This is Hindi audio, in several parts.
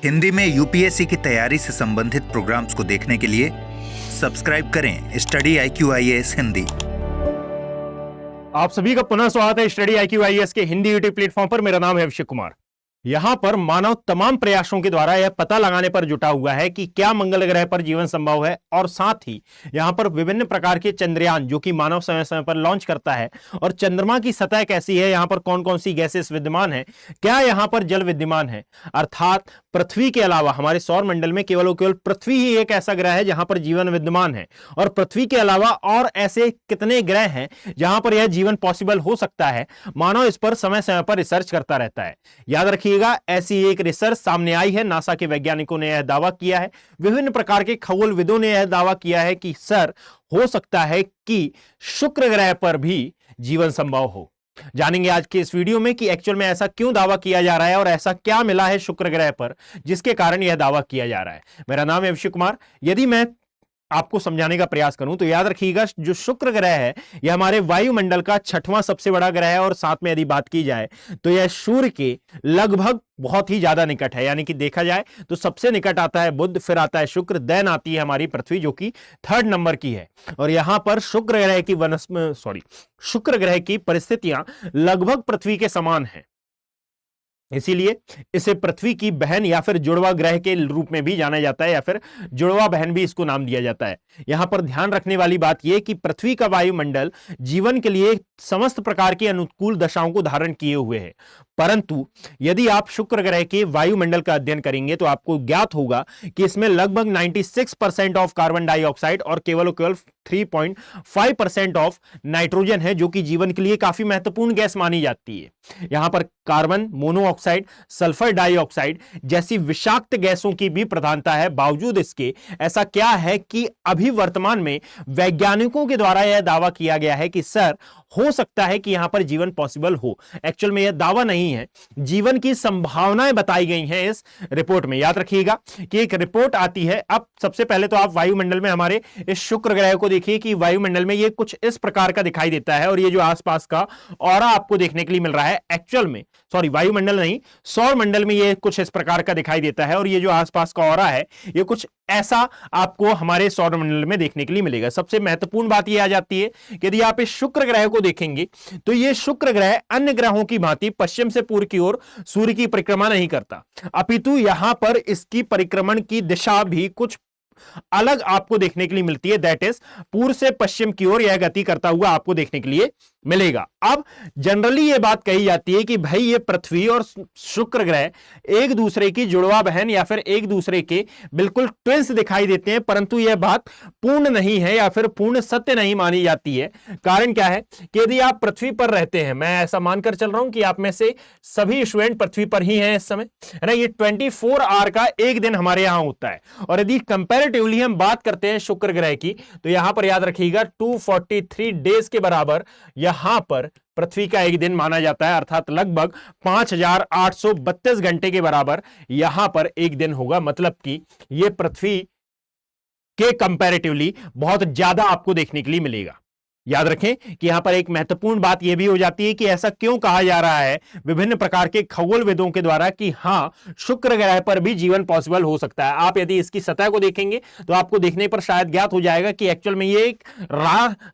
हिंदी में यूपीएससी की तैयारी से संबंधित प्रोग्राम्स को देखने के लिए सब्सक्राइब करें स्टडी IQ-IAS हिंदी। आप सभी का पुनः स्वागत है स्टडी IQ-IAS के हिंदी यूट्यूब प्लेटफॉर्म पर। मेरा नाम है अभिषेक कुमार। यहां पर मानव तमाम प्रयासों के द्वारा यह पता लगाने पर जुटा हुआ है कि क्या मंगल ग्रह पर जीवन संभव है, और साथ ही यहां पर विभिन्न प्रकार के चंद्रयान जो कि मानव समय समय पर लॉन्च करता है, और चंद्रमा की सतह कैसी है, यहां पर कौन कौन सी गैसेस विद्यमान है, क्या यहां पर जल विद्यमान है। अर्थात पृथ्वी के अलावा हमारे सौर मंडल में केवल पृथ्वी ही एक ऐसा ग्रह है जहां पर जीवन विद्यमान है, और पृथ्वी के अलावा और ऐसे कितने ग्रह हैं जहां पर यह जीवन पॉसिबल हो सकता है। मानव इस पर समय समय पर रिसर्च करता रहता है। याद रखिए, ऐसी एक रिसर्च सामने आई है। नासा के वैज्ञानिकों ने यह दावा किया है, विभिन्न प्रकार के खगोलविदों ने यह दावा किया है कि सर हो सकता है कि शुक्र ग्रह पर भी जीवन संभव हो। जानेंगे आज के इस वीडियो में कि एक्चुअल में ऐसा क्यों दावा किया जा रहा है और ऐसा क्या मिला है शुक्र ग्रह पर जिसके कारण यह दावा किया जा रहा है। मेरा नाम है अभिषेक कुमार। यदि मैं आपको समझाने का प्रयास करूं तो याद रखिएगा, जो शुक्र ग्रह है यह हमारे वायुमंडल का 6वां सबसे बड़ा ग्रह है, और साथ में यदि बात की जाए तो यह सूर्य के लगभग बहुत ही ज्यादा निकट है। यानी कि देखा जाए तो सबसे निकट आता है बुध, फिर आता है शुक्र, देन आती है हमारी पृथ्वी जो कि 3rd नंबर की है। और यहां पर शुक्र ग्रह की परिस्थितियां लगभग पृथ्वी के समान हैं, इसीलिए इसे पृथ्वी की बहन या फिर जुड़वा ग्रह के रूप में भी जाना जाता है, या फिर जुड़वा बहन भी इसको नाम दिया जाता है। यहां पर ध्यान रखने वाली बात यह कि पृथ्वी का वायुमंडल जीवन के लिए समस्त प्रकार की अनुकूल दशाओं को धारण किए हुए है, परंतु यदि आप शुक्र ग्रह के वायुमंडल का अध्ययन करेंगे तो आपको ज्ञात होगा कि इसमें लगभग 96% ऑफ कार्बन डाइऑक्साइड और केवल 3.5% ऑफ नाइट्रोजन है, जो कि जीवन के लिए काफी महत्वपूर्ण गैस मानी जाती है। यहां पर कार्बन मोनोऑक्साइड, सल्फर डाइऑक्साइड जैसी विषाक्त गैसों की भी प्रधानता है। बावजूद इसके ऐसा क्या है कि अभी वर्तमान में वैज्ञानिकों के द्वारा यह दावा किया गया है कि सर हो सकता है कि यहां पर जीवन पॉसिबल हो। एक्चुअल में यह दावा नहीं है, जीवन की संभावनाएं बताई गई हैं इस रिपोर्ट में। याद रखिएगा कि एक रिपोर्ट आती है। अब सबसे पहले तो आप वायुमंडल में हमारे इस शुक्र ग्रह को देखिए कि वायुमंडल में ये कुछ इस प्रकार का दिखाई देता है, और ये जो आसपास का ऑरा आपको देखने के लिए मिल रहा है, एक्चुअल में वायुमंडल नहीं, सौर मंडल में ये कुछ इस प्रकार का दिखाई देता है, और ये जो आसपास का ऑरा है ये कुछ ऐसा आपको हमारे सौर मंडल में देखने के लिए मिलेगा। सबसे महत्वपूर्ण बात यह आ जाती है कि यदि आप इस शुक्र ग्रह को देखेंगे तो यह शुक्र ग्रह अन्य ग्रहों की भांति पश्चिम से पूर्व की ओर सूर्य की परिक्रमा नहीं करता, अपितु यहां पर इसकी परिक्रमण की दिशा भी कुछ अलग आपको देखने के लिए मिलती है। दैट इज पूर्व से पश्चिम की ओर यह गति करता हुआ आपको देखने के लिए मिलेगा। अब जनरली यह बात कही जाती है कि भाई ये पृथ्वी और शुक्र ग्रह एक दूसरे की जुड़वा बहन या फिर एक दूसरे के बिल्कुल ट्विंस दिखाई देते हैं, परंतु यह बात पूर्ण नहीं है या फिर पूर्ण सत्य नहीं मानी जाती है। कारण क्या है कि यदि आप पृथ्वी पर रहते हैं, मैं ऐसा मानकर चल रहा हूं कि आप में से सभी स्टूडेंट पृथ्वी पर ही हैं इस समय, है ना। ये 24 आवर का एक दिन हमारे यहां होता है, और यदि कंपैरेटिवली हम बात करते हैं शुक्र ग्रह की तो यहां पर याद रखिएगा 243 डेज के बराबर यहां पर पृथ्वी का एक दिन माना जाता है, अर्थात लगभग 5832 घंटे के बराबर यहां पर एक दिन होगा। मतलब कि यह पृथ्वी के कंपैरेटिवली बहुत ज्यादा आपको देखने के लिए मिलेगा। याद रखें कि यहां पर एक महत्वपूर्ण बात यह भी हो जाती है कि ऐसा क्यों कहा जा रहा है विभिन्न प्रकार के खगोलविदों के द्वारा कि हां शुक्र ग्रह पर भी जीवन पॉसिबल हो सकता है। आप यदि इसकी सतह को देखेंगे तो आपको देखने पर शायद ज्ञात हो जाएगा कि एक्चुअल में ये एक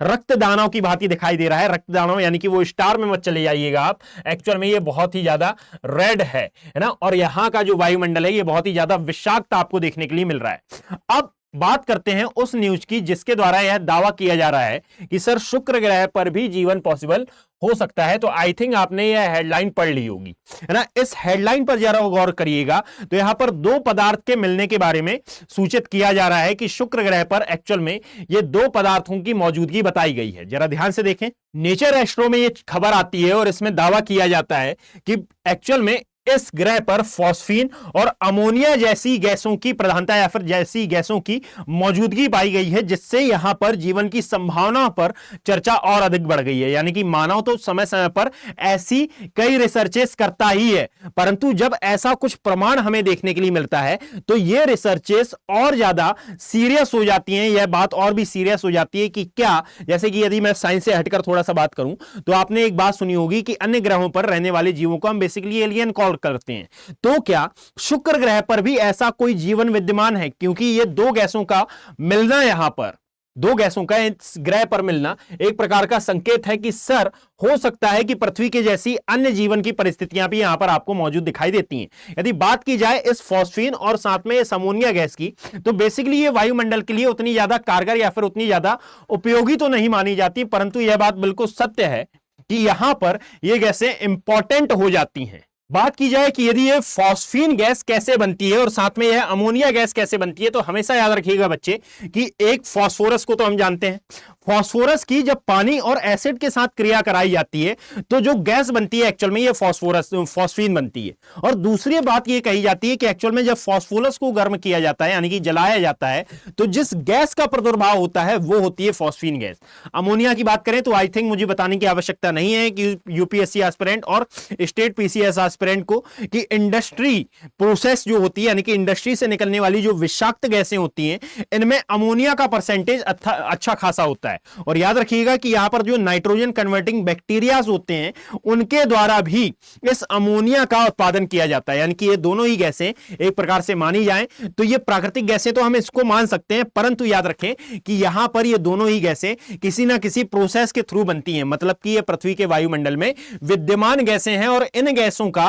रक्तदानों की भांति दिखाई दे रहा है। रक्तदानों यानी कि वो स्टार में मत चले जाइएगा आप, एक्चुअल में ये बहुत ही ज्यादा रेड है ना। और यहां का जो वायुमंडल है ये बहुत ही ज्यादा विषाक्त आपको देखने के लिए मिल रहा है। अब बात करते हैं उस न्यूज की जिसके द्वारा यह दावा किया जा रहा है कि सर शुक्र ग्रह पर भी जीवन पॉसिबल हो सकता है। तो आई थिंक आपने यह हेडलाइन पढ़ ली होगी, है ना। इस हेडलाइन पर जरा गौर करिएगा तो यहां पर 2 पदार्थ के मिलने के बारे में सूचित किया जा रहा है कि शुक्र ग्रह पर एक्चुअल में ये 2 पदार्थों की मौजूदगी बताई गई है। जरा ध्यान से देखें, नेचर एस्ट्रो में ये खबर आती है और इसमें दावा किया जाता है कि एक्चुअल में इस ग्रह पर फॉस्फीन और अमोनिया जैसी गैसों की प्रधानता या फिर जैसी गैसों की मौजूदगी पाई गई है, जिससे यहां पर जीवन की संभावना पर चर्चा और अधिक बढ़ गई है। यानी कि मानव तो समय समय पर ऐसी कई रिसर्चेस करता ही है, परंतु जब ऐसा कुछ प्रमाण हमें देखने के लिए मिलता है तो यह रिसर्चेस और ज्यादा सीरियस हो जाती हैं। यह बात और भी सीरियस हो जाती है कि क्या, जैसे कि यदि मैं साइंस से हटकर थोड़ा सा बात करूं तो आपने एक बात सुनी होगी कि अन्य ग्रहों पर रहने वाले जीवों को हम बेसिकली एलियन कॉल एक्सप्लोर करते हैं। तो क्या शुक्र ग्रह पर भी ऐसा कोई जीवन विद्यमान है? क्योंकि ये दो गैसों का मिलना, यहां पर दो गैसों का इस ग्रह पर मिलना एक प्रकार का संकेत है कि सर, हो सकता है कि पृथ्वी के जैसी अन्य जीवन की परिस्थितियां भी यहां पर आपको मौजूद दिखाई देती हैं। यदि बात की जाए इस फॉस्फीन और साथ में इस अमोनिया गैस की, तो बेसिकली ये वायुमंडल के लिए उतनी ज्यादा कारगर या फिर उतनी ज्यादा उपयोगी तो नहीं मानी जाती, परंतु यह बात बिल्कुल सत्य है कि यहां पर ये गैसें इंपॉर्टेंट हो जाती हैं। बात की जाए कि यदि ये फॉस्फीन गैस कैसे बनती है और साथ में यह अमोनिया गैस कैसे बनती है, तो हमेशा याद रखिएगा बच्चे कि एक फास्फोरस को तो हम जानते हैं, फास्फोरस की जब पानी और एसिड के साथ क्रिया कराई जाती है तो जो गैस बनती है एक्चुअल में ये फॉस्फीन बनती है। और दूसरी बात ये कही जाती है कि एक्चुअल में जब फास्फोरस को गर्म किया जाता है यानी कि जलाया जाता है तो जिस गैस का प्रादुर्भाव होता है वो होती है फॉस्फीन गैस। अमोनिया की बात करें तो आई थिंक मुझे बताने की आवश्यकता नहीं है कि यूपीएससी एस्पिरेंट और स्टेट पीसीएस एस्पिरेंट को कि इंडस्ट्री प्रोसेस जो होती है यानी कि इंडस्ट्री से निकलने वाली जो विषाक्त गैसें होती हैं इनमें अमोनिया का परसेंटेज अच्छा खासा होता है। और याद रखिएगा कि यहां पर जो नाइट्रोजन कन्वर्टिंग बैक्टीरियाज होते हैं उनके द्वारा भी इस अमोनिया का उत्पादन किया जाता है, यानी कि ये दोनों ही गैसें एक प्रकार से मानी जाएं तो ये प्राकृतिक गैसें तो हम इसको मान सकते हैं, परंतु याद रखें कि यहां पर ये दोनों ही गैसें किसी ना किसी प्रोसेस के थ्रू बनती हैं, मतलब कि ये पृथ्वी के वायुमंडल में विद्यमान गैसें हैं और इन गैसों का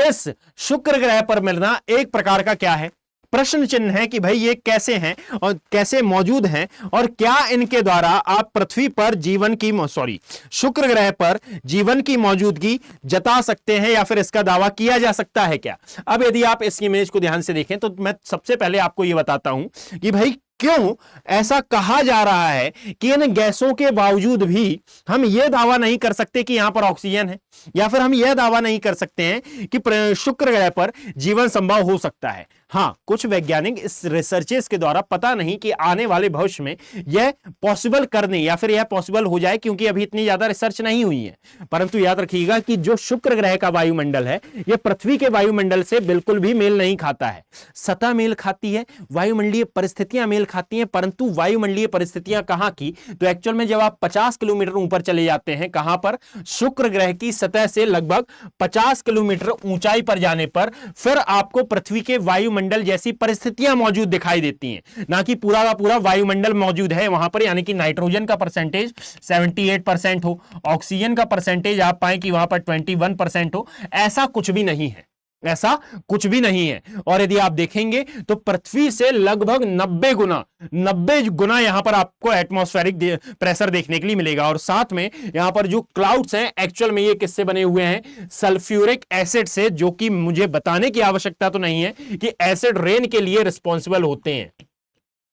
इस शुक्र ग्रह पर मिलना एक प्रकार का क्या है, प्रश्न चिन्ह है कि भाई ये कैसे हैं और कैसे मौजूद हैं और क्या इनके द्वारा आप पृथ्वी पर जीवन की शुक्र ग्रह पर जीवन की मौजूदगी जता सकते हैं या फिर इसका दावा किया जा सकता है क्या। अब यदि आप इस इमेज को ध्यान से देखें तो मैं सबसे पहले आपको यह बताता हूं कि भाई क्यों ऐसा कहा जा रहा है कि इन गैसों के बावजूद भी हम यह दावा नहीं कर सकते कि यहां पर ऑक्सीजन है, या फिर हम यह दावा नहीं कर सकते हैं कि शुक्र ग्रह पर जीवन संभव हो सकता है। हां, कुछ वैज्ञानिक इस रिसर्चेस के द्वारा पता नहीं कि आने वाले भविष्य में यह पॉसिबल करने या फिर यह पॉसिबल हो जाए, क्योंकि अभी इतनी ज्यादा रिसर्च नहीं हुई है। परंतु याद रखिएगा कि जो शुक्र ग्रह का वायुमंडल है यह पृथ्वी के वायुमंडल से बिल्कुल भी मेल नहीं खाता है। सतह मेल खाती है, वायुमंडलीय परिस्थितियां मेल खाती हैं, परंतु वायुमंडलीय परिस्थितियां कहां की, तो एक्चुअल में जब आप 50 किलोमीटर ऊपर चले जाते हैं, कहां पर, शुक्र ग्रह की सतह से लगभग 50 किलोमीटर ऊंचाई पर जाने पर फिर आपको पृथ्वी के वायुमंडल जैसी परिस्थितियां मौजूद दिखाई देती हैं। ना कि पूरा का पूरा वायुमंडल मौजूद है वहां पर, यानी कि नाइट्रोजन का परसेंटेज 78% हो, ऑक्सीजन का परसेंटेज आप पाएं कि वहां पर 21% हो, ऐसा कुछ भी नहीं है, ऐसा कुछ भी नहीं है। और यदि आप देखेंगे तो पृथ्वी से लगभग 90 गुना यहां पर आपको एटमॉस्फेरिक प्रेशर देखने के लिए मिलेगा। और साथ में यहां पर जो क्लाउड्स हैं एक्चुअल में ये किससे बने हुए हैं, सल्फ्यूरिक एसिड से, जो कि मुझे बताने की आवश्यकता तो नहीं है कि एसिड रेन के लिए रिस्पॉन्सिबल होते हैं।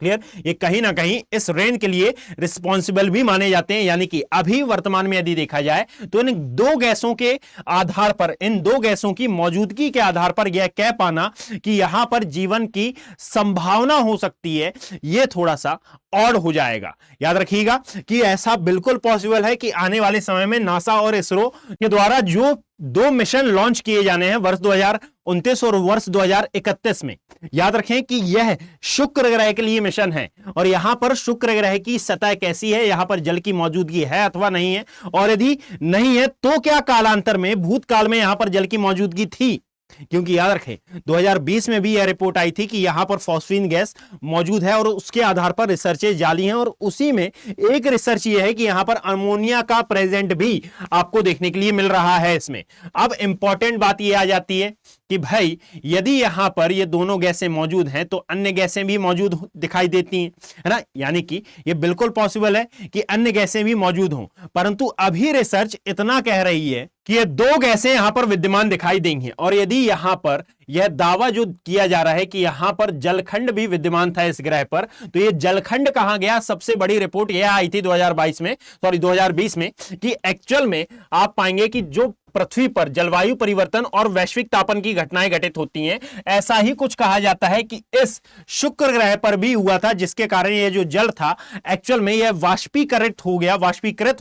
क्लियर, ये कहीं ना कहीं इस रेन के लिए रिस्पॉन्सिबल भी माने जाते हैं। यानी कि अभी वर्तमान में यदि देखा जाए तो इन दो गैसों के आधार पर, इन दो गैसों की मौजूदगी के आधार पर यह कह पाना कि यहां पर जीवन की संभावना हो सकती है, यह थोड़ा सा ऑड हो जाएगा। याद रखिएगा कि ऐसा बिल्कुल पॉसिबल है कि आने वाले समय में नासा और इसरो के द्वारा जो 2 मिशन लॉन्च किए जाने हैं वर्ष 2029 और वर्ष 2031 में, याद रखें कि यह शुक्र ग्रह के लिए मिशन है। और यहां पर शुक्र ग्रह की सतह कैसी है, यहां पर जल की मौजूदगी है अथवा नहीं है, और यदि नहीं है तो क्या कालांतर में, भूतकाल में यहां पर जल की मौजूदगी थी, क्योंकि याद रखें 2020 में भी यह रिपोर्ट आई थी कि यहां पर फॉस्फीन गैस मौजूद है और उसके आधार पर रिसर्चेज जारी हैं। और उसी में एक रिसर्च यह है कि यहां पर अमोनिया का प्रेजेंट भी आपको देखने के लिए मिल रहा है इसमें। अब इंपॉर्टेंट बात यह आ जाती है कि भाई यदि यहां पर ये दोनों गैसें मौजूद हैं तो अन्य गैसें भी मौजूद दिखाई देती हैं, है ना। यानी कि ये बिल्कुल पॉसिबल है कि अन्य गैसें भी मौजूद हों, परंतु अभी रिसर्च इतना कह रही है कि ये 2 गैसें यहां पर विद्यमान दिखाई देंगी। और यदि यहां पर यह दावा जो किया जा रहा है कि यहां पर जलखंड भी विद्यमान था इस ग्रह पर, तो ये जलखंड कहां गया। सबसे बड़ी रिपोर्ट यह आई थी 2020 में कि एक्चुअल में आप पाएंगे कि जो पृथ्वी पर जलवायु परिवर्तन और वैश्विक तापन की घटनाएं घटित होती हैं, ऐसा ही कुछ कहा जाता है कि इस शुक्र ग्रह पर भी हुआ था, जिसके कारण यह जो जल था एक्चुअल में यह वाष्पीकृत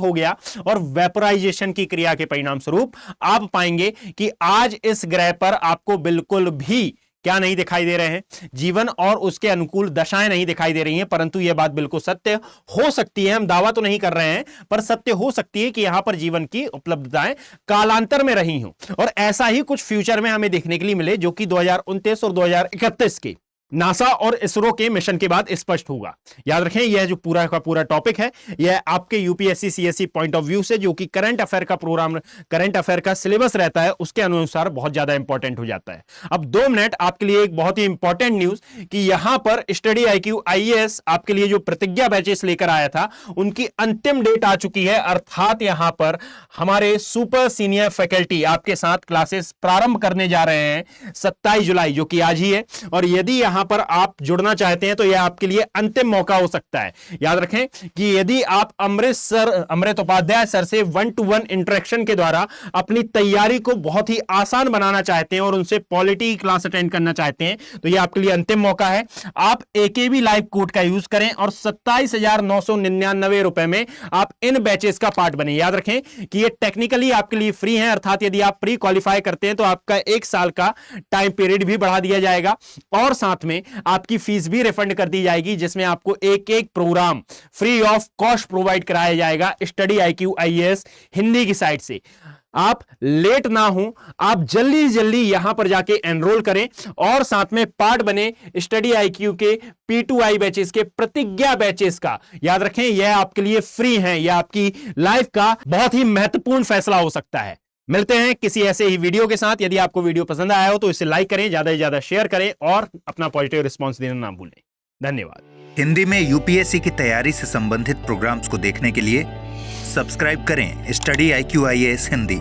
हो गया और वेपोराइजेशन की क्रिया के परिणाम स्वरूप आप पाएंगे कि आज इस ग्रह पर आपको बिल्कुल भी क्या नहीं दिखाई दे रहे हैं, जीवन और उसके अनुकूल दशाएं नहीं दिखाई दे रही हैं, परंतु यह बात बिल्कुल सत्य हो सकती है। हम दावा तो नहीं कर रहे हैं, पर सत्य हो सकती है कि यहां पर जीवन की उपलब्धताएं कालांतर में रही हों और ऐसा ही कुछ फ्यूचर में हमें देखने के लिए मिले, जो कि 2029 और 2031 के नासा और इसरो के मिशन के बाद स्पष्ट होगा। याद रखें, यह जो पूरा का पूरा टॉपिक है, यह आपके UPSC CSC point of view से, जो कि करंट अफेयर का प्रोग्राम, करंट अफेयर का सिलेबस रहता है, उसके अनुसार बहुत ज्यादा इंपॉर्टेंट हो जाता है। अब 2 मिनट आपके लिए एक बहुत ही इंपॉर्टेंट न्यूज कि यहां पर स्टडी IQ IAS आपके लिए जो प्रतिज्ञा बैचेस लेकर आया था, उनकी अंतिम डेट आ चुकी है। अर्थात यहां पर हमारे सुपर सीनियर फैकल्टी आपके साथ क्लासेस प्रारंभ करने जा रहे हैं 27 जुलाई, जो कि आज ही है। और यदि यहां पर आप जुड़ना चाहते हैं तो यह आपके लिए अंतिम मौका हो सकता है। याद रखें कि यदि आप अमृत उपाध्याय सर से 1-to-1 इंटरेक्शन के द्वारा अपनी तैयारी को बहुत ही आसान बनाना चाहते हैं और उनसे पॉलिटी क्लास अटेंड करना चाहते हैं, तो यह आपके लिए अंतिम मौका है। आप AKB लाइव कोड का यूज करें और 27,999 रुपए में आप इन बैचेस का पार्ट बने। याद रखें कि ये टेक्निकली आपके लिए फ्री है, अर्थात यदि आप प्री क्वालिफाई करते हैं तो आपका 1 साल का टाइम पीरियड भी बढ़ा दिया जाएगा और साथ में आपकी फीस भी रिफंड कर दी जाएगी, जिसमें आपको एक program free of cost provide कराया जाएगा स्टडी IQ IAS हिंदी की साइट से। आप लेट ना हो, आप जल्दी यहां पर जाके एनरोल करें और साथ में पार्ट बने स्टडी IQ के P2I बैचेस के, प्रतिज्ञा बैचेस का। याद रखें, यह आपके लिए फ्री है, यह आपकी लाइफ का बहुत ही महत्वपूर्ण फैसला हो सकता है। मिलते हैं किसी ऐसे ही वीडियो के साथ। यदि आपको वीडियो पसंद आया हो तो इसे लाइक करें, ज्यादा से ज्यादा शेयर करें और अपना पॉजिटिव रिस्पांस देना ना भूलें। धन्यवाद। हिंदी में यूपीएससी की तैयारी से संबंधित प्रोग्राम्स को देखने के लिए सब्सक्राइब करें स्टडी IQ IAS हिंदी।